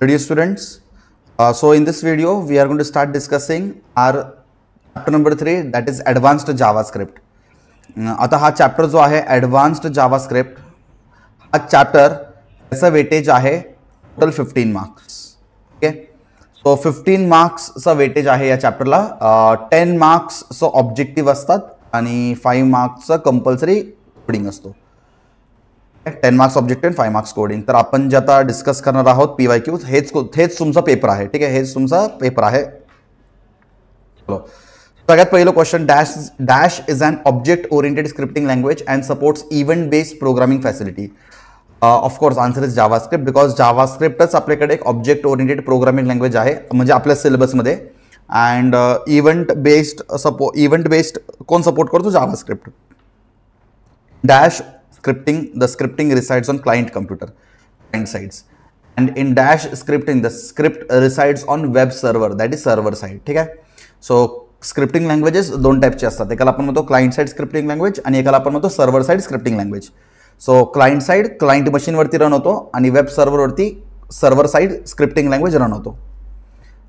Dear students, so in this video we are going to start discussing our chapter number 3, that is advanced JavaScript. आता हा chapter जो आहे advanced JavaScript, हा chapter त्याचा weightage आहे total 15 marks. Okay, सो 15 मार्क्सचा weightage आहे या चॅप्टरला. 10 मार्क्सचं objective असतात आणि 5 मार्क्सचं कंपल्सरी कोडिंग असतो. 10 मार्क्स ऑब्जेक्टिव्ह आणि 5 मार्क्स कोडिंग. तर आपण जे आता डिस्कस करणार आहोत PYQ, हेच तुमचा पेपर आहे. ठीक आहे, हेच तुमचा पेपर आहे. चलो, सगळ्यात पहिलं question, dash is an object oriented scripting language and supports event based programming facility. Of course answer is JavaScript, because जावास्क्रिप्टच आपल्याकडे एक ऑब्जेक्ट ओरिएंटेड प्रोग्रामिंग लँग्वेज आहे, म्हणजे आपल्या सिलेबसमध्ये. अँड इव्हेंट बेस्ड कोण सपोर्ट करतो? JavaScript. Dash the scripting resides on client computer, client sides, and in dash scripting the script resides on web server, that is server side. ठीक आहे, सो scripting languages दोन टाईपचे असतात. एकाला आपण म्हणतो क्लायंट साईड स्क्रिप्टिंग लँग्वेज आणि एकाला आपण म्हणतो server side scripting language. So client side client मशीनवरती रन होतो आणि वेब सर्व्हरवरती server side scripting language run होतो.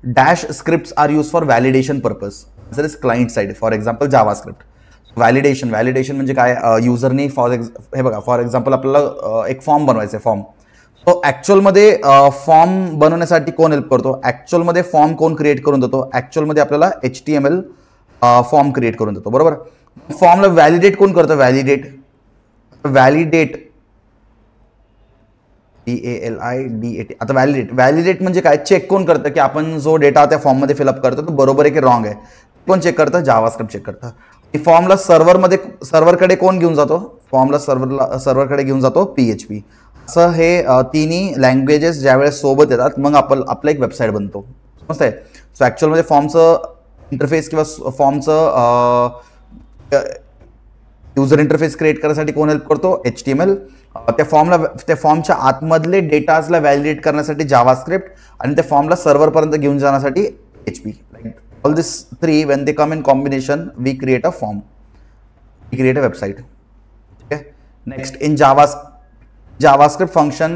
Dash scripts are use for validation purpose, that is client side. For example JavaScript. Validation म्हणजे काय? युजरनी हे बघा, फॉर एक्झाम्पल आपल्याला एक फॉर्म बनवायचा आहे. फॉर्म, तो ॲक्च्युअलमध्ये फॉर्म बनवण्यासाठी कोण हेल्प करतो? ॲक्च्युअलमध्ये फॉर्म कोण क्रिएट करून देतो? ॲक्च्युअलमध्ये आपल्याला HTML फॉर्म क्रिएट करून देतो, बरोबर. फॉर्मला व्हॅलिडेट कोण करतं? Validate VALIDAT. आता व्हॅलिडेट म्हणजे काय? चेक कोण करतं की आपण जो डेटा त्या फॉर्ममध्ये फिलअप करतो तो बरोबर आहे की रॉंग आहे? कोण चेक करतं? जावास्क्रिप्ट चेक करतं. फॉर्मला सर्व्हरकडे कोण घेऊन जातो? फॉर्मला सर्व्हरकडे घेऊन जातो PHP. असं हे तिन्ही लँग्वेजेस ज्यावेळेस सोबत येतात मग आपलं एक वेबसाईट बनतो, मस्त आहे. सो ॲक्च्युअलमध्ये फॉर्मचं इंटरफेस किंवा फॉर्मचं युजर इंटरफेस क्रिएट करण्यासाठी कोण हेल्प करतो? HTML. त्या फॉर्मच्या आतमधले डेटाजला व्हॅलिडेट करण्यासाठी जावास्क्रिप्ट आणि त्या फॉर्मला सर्व्हरपर्यंत घेऊन जाण्यासाठी PHP. All these three, when they come in combination, we create a form, we create a website. Okay. Next, in JavaScript function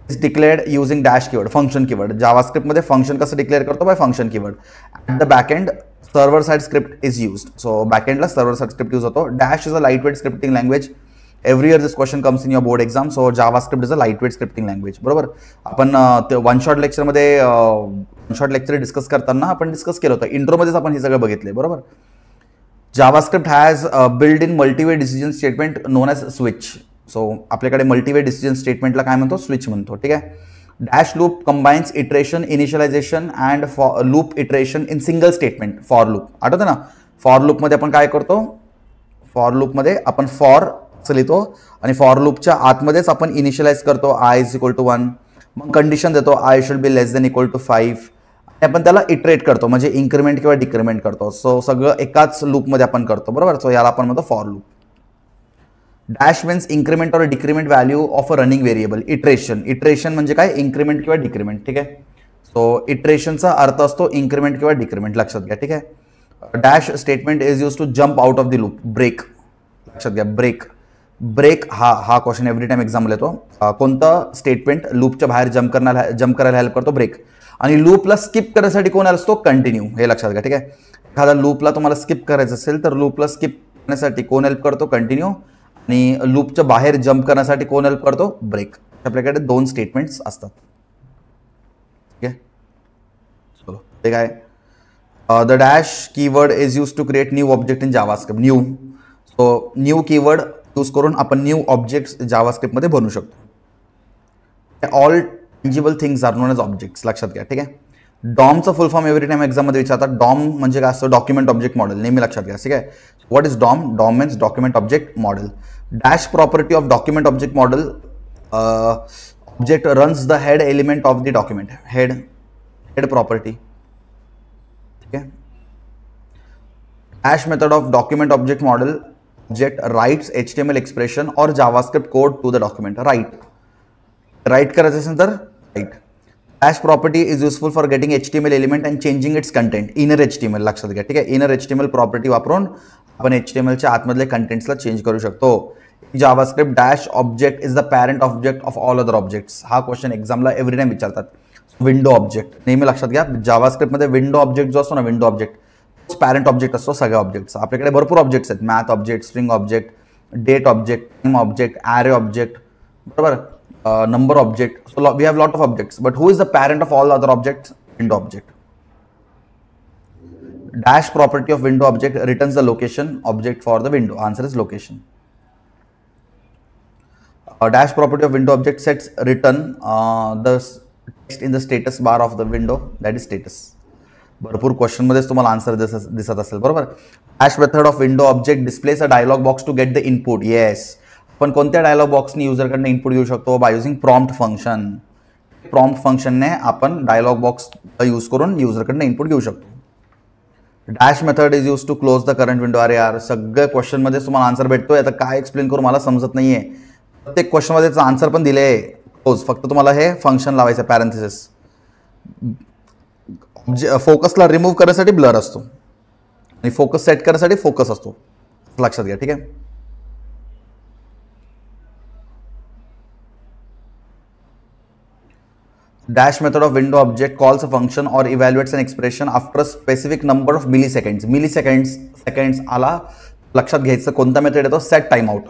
is declared using dash keyword, function keyword. JavaScript मध्ये function कसं declare करतो? By function keyword. At the backend, server side script is used. So backend La server side script use होतो. Dash is a lightweight scripting language. Every year this question comes in your board exam. So JavaScript is a lightweight scripting language, बरोबर. आपण one shot lecture discuss करताना आपण discuss केलं होतं. इंट्रोमध्येच आपण हे सगळं बघितले, बरोबर. JavaScript has build in multiway decision statement known as switch. So आपल्याकडे मल्टीवे डिसिजन स्टेटमेंटला काय म्हणतो? स्विच म्हणतो. ठीक आहे. Dash loop combines iteration, initialization and loop iteration in single statement. For loop आठवतं ना? फॉर लूपमध्ये आपण काय करतो? फॉर लूपमध्ये आपण फॉर असं लिहितो आणि फॉर लूपच्या आतमध्येच आपण इनिशियलाइज करतो i=1, मग कंडिशन देतो i should be less than equal to 5. आपण त्याला इटरेट करतो, म्हणजे इन्क्रीमेंट किंवा डिक्रीमेंट करतो. सो सगळं एकाच लूपमध्ये आपण करतो, बरोबर. सो याला आपण म्हणतो for loop. Dash means increment or decrement value of a running variable. Iteration म्हणजे काय? इन्क्रीमेंट किंवा डिक्रीमेंट. ठीक आहे. सो इटरेशनचा अर्थ असतो इन्क्रीमेंट किंवा डिक्रीमेंट, लक्षात घ्या. ठीक आहे. Dash statement is use to jump out of the loop. Break, लक्षात घ्या. ब्रेक हा क्वेश्चन एव्हरी टाइम एक्झामला येतो. कोणतं स्टेटमेंट लूपच्या बाहेर जम्प करायला हेल्प करतो? ब्रेक. आणि लूपला स्किप करण्यासाठी कोण असतो? कंटिन्यू. हे लक्षात घ्या. ठीक आहे. एखादा लूपला तुम्हाला स्किप करायचं असेल तर लूपला स्किप करण्यासाठी कोण हेल्प करतो? कंटिन्यू. आणि लूपच्या बाहेर जम्प करण्यासाठी कोण हेल्प करतो? ब्रेक. आपल्याकडे दोन स्टेटमेंट्स असतात. ठीक आहे. चलो, ते काय? The dash keyword is use to create new object in JavaScript. So new keyword use करून आपण न्यू ऑब्जेक्ट्स जावास्क्रिप्टमध्ये बनवू शकतो. All tangible things are known as objects, लक्षात घ्या. ठीक आहे. डॉमचं फुल फॉर्म एव्हरी टाइम एक्झाममध्ये विचारतात. डॉम म्हणजे काय असतं? Document object model. नेहमी लक्षात घ्या. ठीक आहे. What is DOM? DOM means document object model. Dash property of document object model. Object runs the head element of the document. Head property. ठीक आहे. Dash method of document object model. Object writes HTML expression or JavaScript code to the document. Write करायचं असेल तर write. Dash property is useful for getting HTML element and changing its content. Inner HTML, लक्षात घ्या. ठीक आहे. Inner HTML property वापरून आपण HTMLच्या आतमधले कंटेंट्सला change करू शकतो. JavaScript dash object is the parent object of all other objects. हा क्वेश्चन एक्झामला एव्हरी टाइम विचारतात. विंडो ऑब्जेक्ट नेहमी लक्षात घ्या. जावास्क्रिप्टमध्ये विंडो ऑब्जेक्ट जो असतो ना, विंडो ऑब्जेक्ट पॅरेंट ऑब्जेक्ट असतो सगळ्या ऑब्जेक्ट्स. आपल्याकडे भरपूर ऑब्जेक्ट्स आहेत. Math object, string object, date object, time object, array object, बरोबर, number object. So we have lot of objects, but who is the parent of all other objects? Window object. Dash property of window object returns the location object for the window. Answer is location. Dash property of window object sets return the text in the status bar of the window, that is status. भरपूर question मध्येच तुम्हाला answer दिसत असेल, बरोबर. Dash method of window object displays a dialog box to get the input. Yes, पण कोणत्या dialog बॉक्सने युजरकडनं इनपुट घेऊ शकतो? By using prompt function. Prompt फंक्शनने आपण डायलॉग बॉक्स यूज करून युजरकडनं इनपुट घेऊ शकतो. Dash method is use to close the current window. अरे यार, सगळ्या क्वेश्चनमध्ये तुम्हाला आन्सर भेटतोय. आता काय एक्सप्लेन करू मला समजत नाहीये. प्रत्येक क्वेश्चनमध्ये आन्सर पण दिले क्लोज. फक्त तुम्हाला हे फंक्शन लावायचं पॅरेंथेसिस. फोकसला रिमूव्ह करण्यासाठी ब्लर असतो आणि फोकस सेट करण्यासाठी फोकस असतो. लक्षात घ्या, ठीक आहे. Dash method of window object calls a function or evaluates an expression after a specific number of milliseconds. Seconds आला, लक्षात घ्यायचं कोणता मेथड येतो? Set timeout.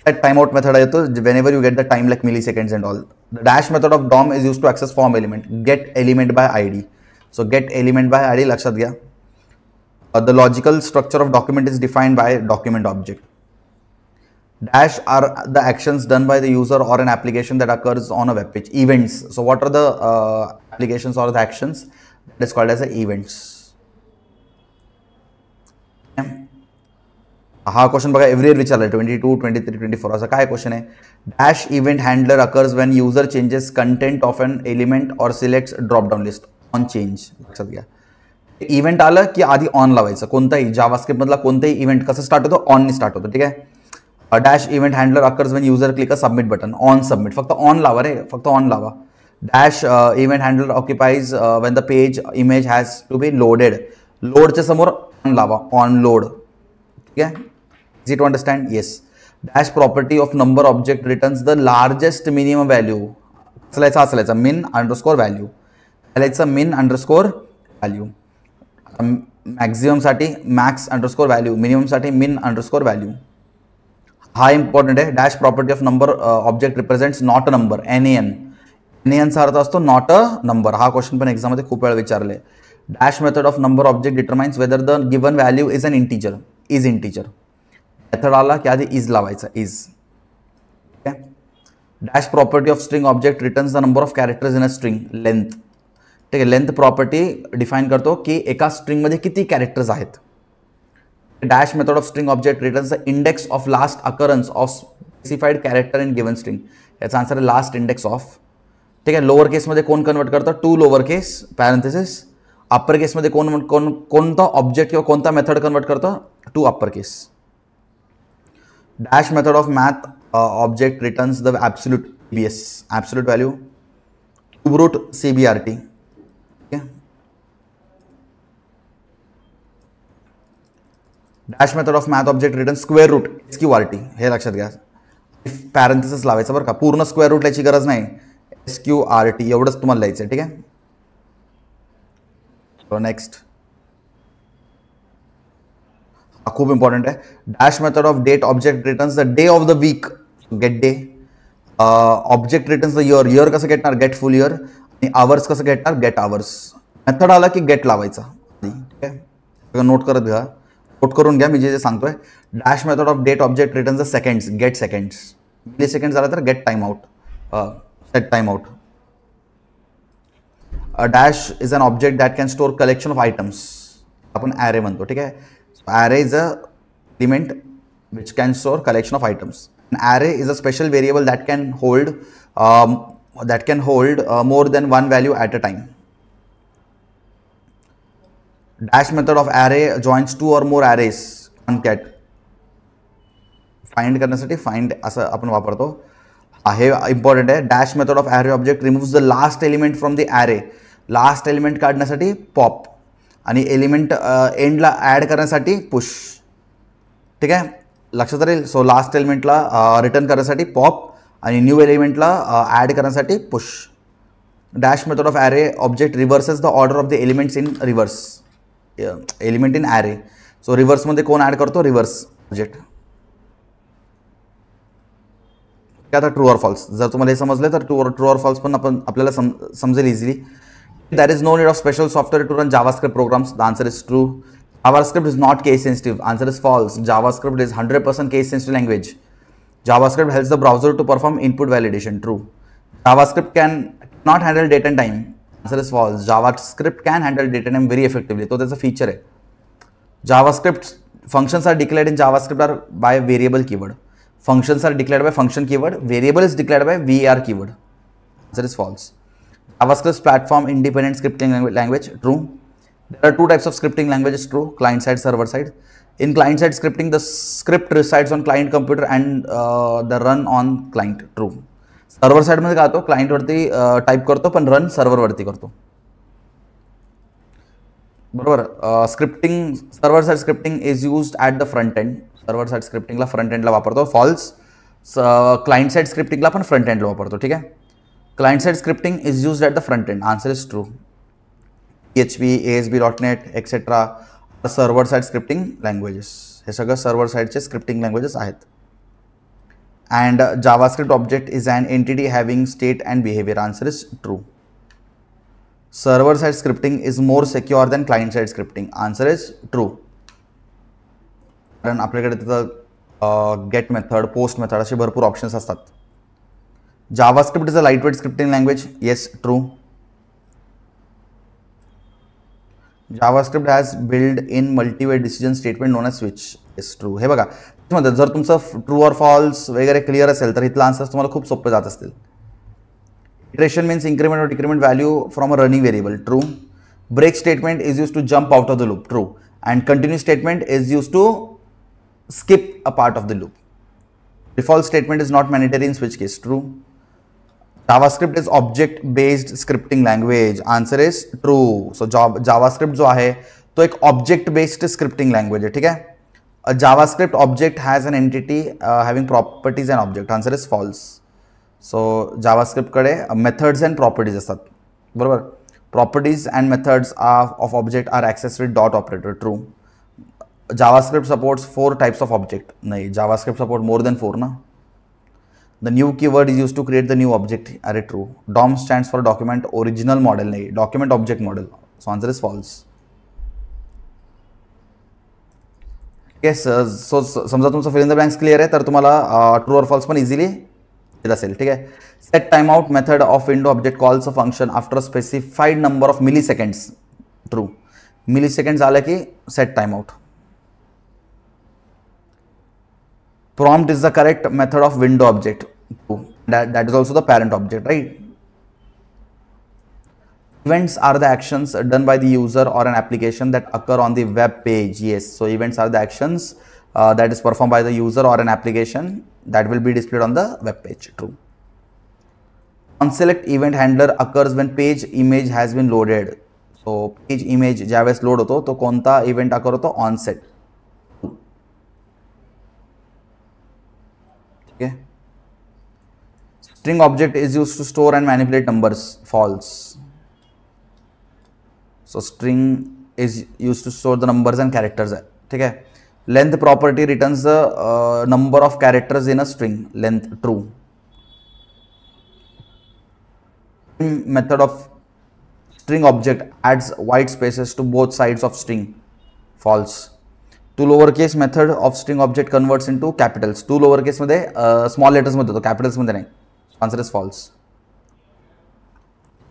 Set timeout method येतो whenever you get the time like milliseconds and all. The dash method of DOM is used to access form element. Get element by ID. So get element by ID लक्षात घ्या. The logical structure of document is defined by document object. Dash are the actions done by the user or an application that occurs on a web page. Events. So what are the applications or the actions? That is called as the events. हा question बघा every year विचारलाय 22, 23, 24 असा काय question आहे? Dash event handler occurs when user changes content of an element or selects drop down list on change. लक्षात घ्या, event आलं की आधी ऑन लावायचं. कोणताही जावास्क्रिप्ट मधला कोणताही इव्हेंट कसं स्टार्ट होतो? ऑननी स्टार्ट होतो, ठीक आहे. Dash event handler occurs when user click a submit button. On submit, फक्त ऑन लावा रे, फक्त ऑन लावा. Dash event handler occupies when the page image has to be loaded. लोडच्या समोर ऑन लावा, ऑन लोड, ठीक आहे. Easy to understand? Yes. Dash property of number object returns the largest minimum value. असायचा min underscore value. Min underscore value. मॅक्झिममसाठी max underscore value, मिनिममसाठी मिन underscore value. हा इम्पॉर्टंट आहे. Dash property of number object represents not a number. NaN. NaNचा अर्थ असतो not a number. हा क्वेश्चन पण एक्झाममध्ये खूप वेळा विचारले. Dash method of number object determines whether the given value is an integer. Is integer. Method आला की आधी इज लावायचा, इज. ठीक आहे. Dash property of string object returns the number of characters in a string. Length. ठीक आहे. Length property define करतो की एका स्ट्रिंगमध्ये किती कॅरेक्टर्स आहेत. Dash method of string object returns the index of last occurrence of specified character in given string. याचा answer आहे लास्ट इंडेक्स ऑफ. ठीक आहे. लोअर केसमध्ये कोण कन्वर्ट करतं? To lower case parenthesis. Upper केसमध्ये कोणता ऑब्जेक्ट किंवा कोणता मेथड कन्वर्ट करतं? To upper case. Dash method of math object returns the absolute BS, absolute value. Cube CBRT. Dash method of math object return square root SQRT. हे लक्षात घ्या. Parenthesis लावायचं बरं का, पूर्ण स्क्वेअर रूट लिहायची गरज नाही. SQRT एवढंच तुम्हाला लिहायचं आहे, ठीक आहे. नेक्स्ट खूप इम्पॉर्टंट आहे. Dash method of date object returns the day of the week. Get day. Object returns the year. Year कसं घेणार? Get full year. आणि आवर्स कसं घेणार? Gate hours. मेथड आला की गेट लावायचा, ठीक आहे. नोट करत घ्या, नोट करून घ्या मी जे सांगतोय. Dash method of date object returns the seconds. Get seconds. Millisecond झाला तर get time out, set time out. Dash is an object that can store collection of items. आपण ॲरे म्हणतो, ठीक आहे. Array is a element which can store collection of items. Array is a special variable that can hold more than one value at a time. Dash method of array joins two or more arrays. Concat. Find करण्यासाठी find असं आपण वापरतो. हे important आहे. Dash method of array object removes the last element from the array. Last element काढण्यासाठी pop आणि element एंडला add करण्यासाठी पुश. ठीक आहे. लक्षात राहील. सो लास्ट एलिमेंटला रिटर्न करण्यासाठी पॉप आणि न्यू एलिमेंटला ॲड करण्यासाठी push. Dash method of array object reverses the order of the elements in reverse element in array. So रिव्हर्समध्ये कोण ॲड करतो? Reverse object. आता ट्रू ऑर फॉल्स. जर तुम्हाला हे समजलं तर ट्रू ऑर फॉल्स पण आपल्याला समजेल easily. There is no need of special software to run JavaScript programs. The answer is true. JavaScript is not case sensitive. Answer is false. JavaScript is 100% case sensitive language. JavaScript helps the browser to perform input validation. True. JavaScript can not handle date and time. Answer is false. JavaScript can handle date and time very effectively. So that's a feature. JavaScript functions are declared in JavaScript are by variable keyword. Functions are declared by function keyword. Variable is declared by var keyword. Answer is false. JavaScript platform independent scripting language. True. There are two types of scripting languages. True. Client side, server side. In client side scripting, the script resides on client computer and the run on client. True. Server side मध्ये काय होतो? Client वरती type करतो पण run server वरती करतो. बरोबर. Scripting server side scripting is used at the front end. Server side स्क्रिप्टिंगला फ्रंट एंडला वापरतो. फॉल्स. क्लायंट साइड स्क्रिप्टिंगला पण फ्रंट एंडला वापरतो. ठीक आहे. Client side scripting is used at the front end. Answer is true. PHP, ASP.NET, etc. Server side scripting languages. हे सगळं सर्व्हर साइडचे स्क्रिप्टिंग लँग्वेजेस आहेत. And JavaScript object is an entity having state and behaviour. Answer is true. Server side scripting is more secure than client side scripting. Answer is true. कारण आपल्याकडे तिथं get method, post method असे भरपूर options असतात. JavaScript is a lightweight scripting language. Yes, true. JavaScript has built-in multi-way decision statement known as switch. Yes, true. हे बघा, जर तुमचं true or false वगैरे क्लिअर असेल तर इथला आन्सर्स तुम्हाला खूप सोपे जात असतील. Iteration means increment or decrement value from a running variable. True. Break statement is used to jump out of the loop. True. And continue statement is used to skip a part of the loop. Default statement is not mandatory in switch case. True. JavaScript is object-based scripting language. Answer is true. So JavaScript जो आहे तो एक object-based scripting language है. ठीक है. A JavaScript object has an entity having properties and object. Answer is false. So JavaScript कडे methods and properties असतात. बरोबर. Properties and methods of object are accessed with dot operator. True. JavaScript supports 4 types of object. नहीं, JavaScript support more than 4 ना. The new keyword is used to create the new object. अरे true. DOM stands for document original model नहीं, document object model. So answer is false. Yes, so समजा तुमचं fill in the blanks clear आहे तर तुम्हाला true or false पण easily दिलं असेल. ठीक आहे. Set timeout method of window object calls a function after a specified number of milliseconds. True. Milliseconds आलं की set timeout. Prompt is the correct method of window object. That is also the parent object, right? Events are the actions done by the user or an application that occur on the web page. Yes, so events are the actions that is performed by the user or an application that will be displayed on the web page. True. OnSelect event handler occurs when page image has been loaded. So page image ज्यावेळेस load होतो तो कोणता event अकर होतो? Onset. Okay. String object is used to store and manipulate numbers. False. So string is used to store the numbers and characters. ठीक है. Length property returns the number of characters in a string. Length. True. Method of string object adds white spaces to both sides of string. False. To lower case method of string object converts into capitals. To lower केसमध्ये small लेटर्समध्ये होतो, कॅपिटल्समध्ये नाही. Answer is false.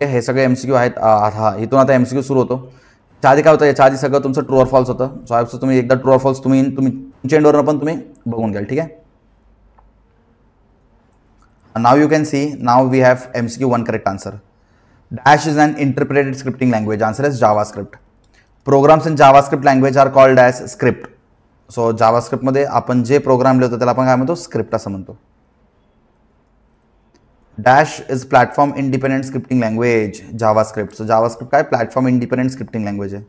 हे सगळे MCQ आहेत. हा इथून आता MCQ सुरू होतो. याच्या आधी काय होतं? याच्या आधी सगळं तुमचं ट्रू ऑर फॉल्स होतं. सो आय तुम्ही एकदा ट्रू ऑर फॉल्स तुम्ही तुमच्या एंडवरनं पण तुम्ही बघून घ्याल. ठीक आहे. Now you can see now we have MCQ 1 correct answer. Dash is an interpreted scripting language. Answer is JavaScript. Programs in JavaScript language are called as script. सो जावास्क्रिप्टमध्ये आपण जे प्रोग्राम लिहितो त्याला आपण काय म्हणतो? स्क्रिप्ट असं म्हणतो. Dash is platform independent scripting language. JavaScript. So JavaScript काय? Platform independent scripting language आहे.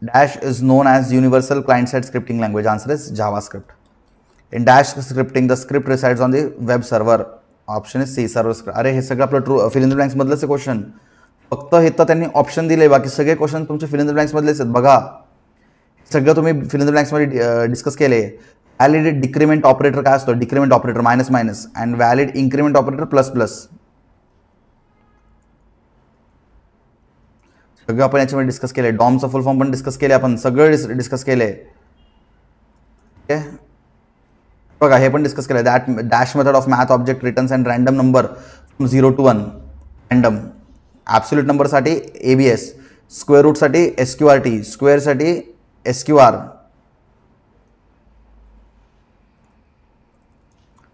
Dash is known as universal client-side scripting language. Answer is JavaScript. In Dash scripting, the script resides on the web server. Option is C, server script. अरे हे सगळं आपलं true fill in the blanks मधलंच आहे question. फक्त हे तर त्यांनी option दिले, बाकी सगळे क्वेश्चन तुमचे फिल इन द ब्लँक्स मधलेच आहेत. बघा सगळं तुम्ही फिल इन द ब्लँक्स मध्ये डिस्कस केले. व्हॅलिड डिक्रिमेंट ऑपरेटर काय असतो? Decrement operator minus minus and valid increment operator plus plus. सगळं आपण याच्यामध्ये डिस्कस केले. डॉमचं फुल फॉर्म पण डिस्कस केले आपण, सगळं डिस्कस केले. ओके बघा हे पण डिस्कस केलं. That dash method of math object returns and random number from 0 to 1. Random absolute नंबरसाठी ABS, स्क्वेअर रूटसाठी SQRT, स्क्वेअरसाठी SQR.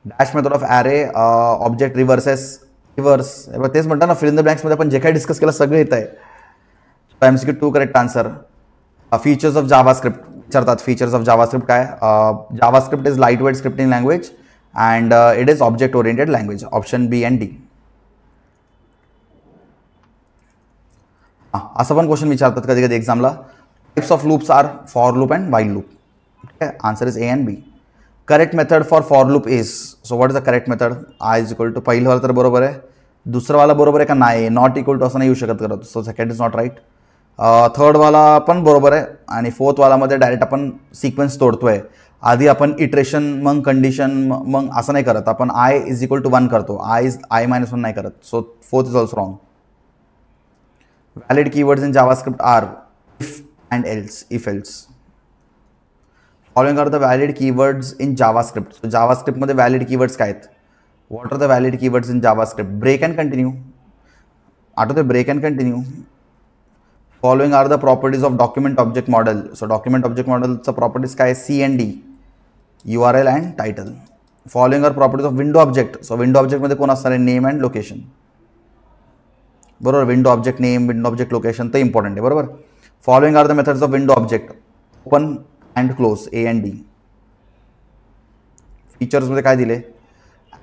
Dash method of array object reverse. तेच म्हणतात ना फिल इन द ब्लँक्समध्ये आपण जे काही डिस्कस केलं सगळं येत आहे. MCQ 2 correct answer. Features of JavaScript विचारतात. फीचर्स ऑफ जावास्क्रिप्ट काय? JavaScript is light weight scripting language and it is object oriented language. Option B and D. असं पण क्वेश्चन विचारतात कधी कधी एक्झामला. Types of loops are for loop and while loop. ठीक आहे, answer is A and B. Correct method for loop is. So what is the correct method? I is equal to पहिलं वाला तर बरोबर आहे, दुसरं वाला बरोबर आहे का नाही? नॉट इक्वल टू असं नाही येऊ शकत करत. So second is not right. Third वाला पण बरोबर आहे आणि फोर्थ वालामध्ये डायरेक्ट आपण सिक्वेन्स तोडतोय. आधी आपण इटरेशन मग कंडिशन मग असं नाही करत. आपण I इज इक्वल टू 1 करतो. I -1 नाही करत. So fourth is also wrong. Valid keywords in JavaScript are if and else. If else. Following are the valid keywords in JavaScript. So जावास्क्रिप्टमध्ये व्हॅलिड कीवर्ड्स काय आहेत? What are the valid keywords in JavaScript? Break and continue. आठवते break and continue. Following are the properties of document object model. So document object model चा properties काय? C and D, URL and title. Following are properties of window object. So window object मध्ये कोण असणार आहे? Name and location. बरोबर. window object name, window object location ते important आहे. बरोबर. Following are the methods of window object. Open and close. A and D. Features मध्ये काय दिले?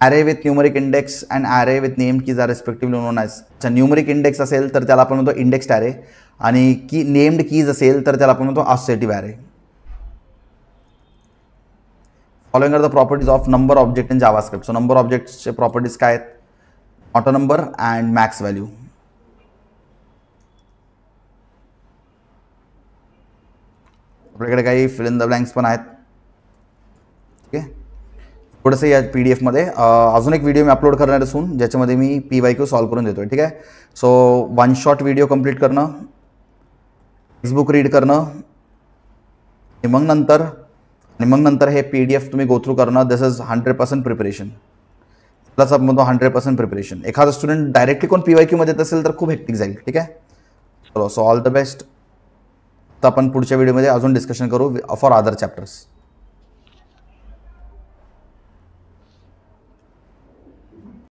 Array with numeric index and array with named keys are respectively known as. अच्छा numeric index असेल तर त्याला आपण म्हणतो इंडेक्स्ड ॲरे आणि की नेम्ड कीज असेल तर त्याला आपण म्हणतो associative array. Following are the properties of number object in JavaScript. So number ऑब्जेक्टचे प्रॉपर्टीज काय आहेत? Auto number and max value. आपल्याकडे काही फिल इन द ब्लँक्स पण आहेत. ओके थोडंसं या PDF मध्ये अजून एक व्हिडिओ मी अपलोड करणार असून ज्याच्यामध्ये मी PYQ सॉल्व्ह करून देतोय. ठीक आहे. सो 1 शॉट व्हिडिओ कंप्लीट करणं, टेक्स्टबुक रीड करणं आणि मग नंतर हे PDF तुम्ही गो थ्रू करणं. This is 100% preparation. प्लस आपण म्हणतो 100% प्रिपरेशन. एखादा स्टुडंट डायरेक्टली कोण PYQ मध्ये येत असेल तर खूप हेक्टिक जाईल. ठीक आहे. चलो सो ऑल द बेस्ट. तर आपण पुढच्या व्हिडिओमध्ये अजून डिस्कशन करू फॉर अदर चॅप्टर्स.